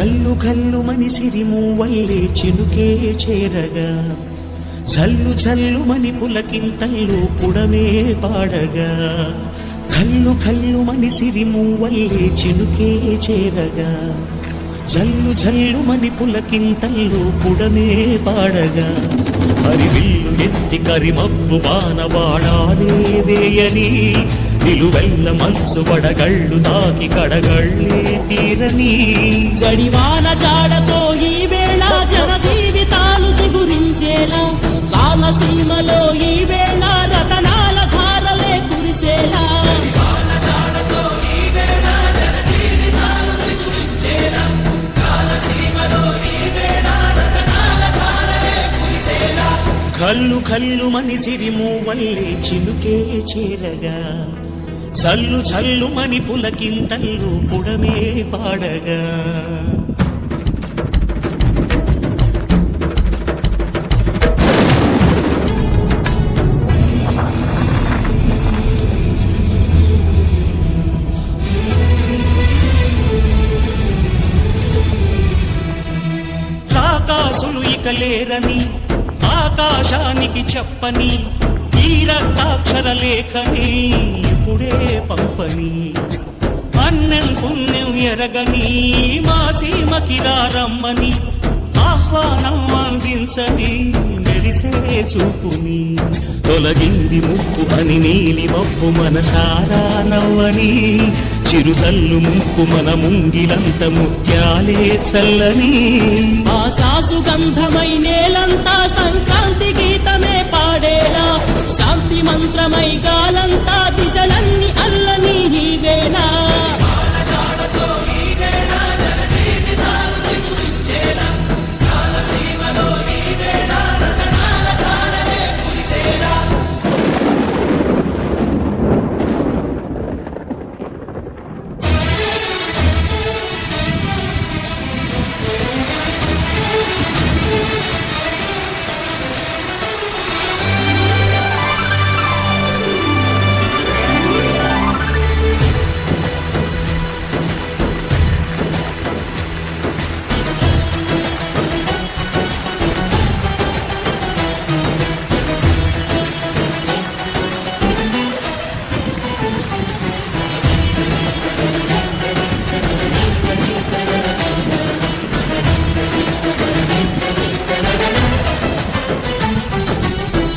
కల్లు కల్లు మని సిరిమూవల్లే చినుకే చేరగా జల్లు జల్లు మని పులకింతల్లో పుడమే పాడగా కల్లు కల్లు మని సిరిమూవల్లే చినుకే చేరగా జల్లు జల్లు మని పులకింతల్లో పుడమే పాడగా హరివిల్లు ఎత్తి కరిమబ్బు బాణవాడాలే వేయని నిలువెల్ల మనసు వడగళ్ళు తాకి కడగళ్ళే తీరని జడివాన జాడతో ఈ వేళ జన జీవితాలు చిగురించేలా కాలసీమలో ఈ వేళ రతనాల ధారలే కురిసేలా కల్లు కల్లు మని సిరిమూవల్లే చినుకే చేరగా చల్లు చల్లు మని పులకింతల్లు పుడమే పాడగా రాకాసులు ఇక లేరని ఆకాశానికి చెప్పని ఈ రక్తాక్షర లేఖని ఇప్పుడే పంపని అన్నం పుణ్యం ఎరగని మా సీమకి రమ్మని ఆహ్వానం అందించని మెరిసే చూపుని తొలగింది ముప్పు అని నీలి మబ్బు మనసారా నవ్వని చిరుచల్లు ముప్పు మన ముంగిలంత ముత్యాలే చల్లని ఆశాసు గంధమై నేలంతా సంక్రాంతి గీతమే పాడేలా శాంతి మంత్రమై గాలంతా దిశలన్నీ అల్లని ఈ వేళ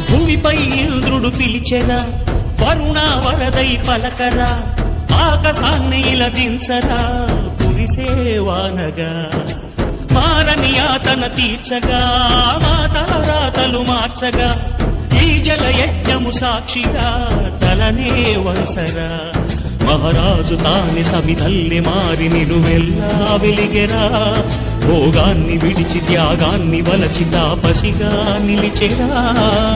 భూమిపై ఇంద్రుడు పిలిచెరా వరుణ వరదై పలకరా ఆకాశాన్ని ఇలా దించరా కురిసే వానగా మారని యాతన తీర్చగా మాతారాతలు మార్చగా ఈ జల యజ్ఞము సాక్షిగా తలనే వంచరా మహారాజు తాని సమిధల్లి మారి నిలువెల్లా వెలిగెరా భోగాన్ని విడిచి త్యాగాన్ని వలచి తాపసిగా నిలిచెరా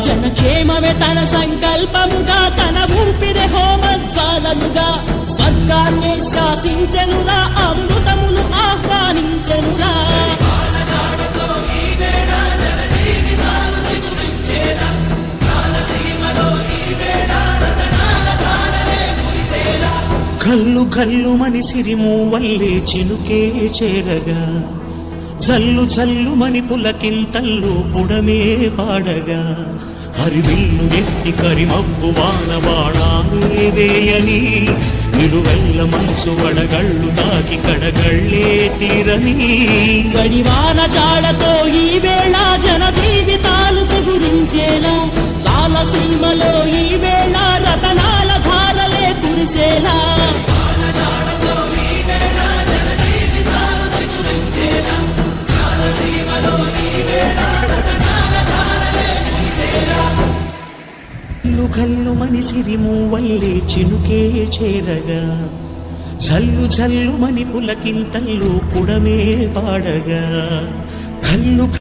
జనక్షేమమే తన సంకల్పముగా తన ఊపిరి హోమజ్వాలముగా స్వర్గాన్ని శాసించెనురా అమృతమును ఆహ్వానించెనురా కల్లు కల్లు మని సిరిమూవల్లే చినుకే చేరగా జల్లు జల్లు మని పులకింతల్లు పుడమే పాడగా హరివిల్లు ఎత్తి కరిమబ్బు వానవాడాలే వేయని నిలువెల్ల మనసు వడగళ్ళు తాకి కడగళ్ళే తీరని జడివాన జాడతో ఈ వేళ జన జీవితాలు చిగురించేలా కాలసీమలో ఈ వేళ రతనాల ధారలే కురిసేలా కల్లు కల్లు మని సిరిమూవల్లే చినుకే చేరగా జల్లు జల్లు మని పులకింతల్లు పుడమే పాడగా కల్లు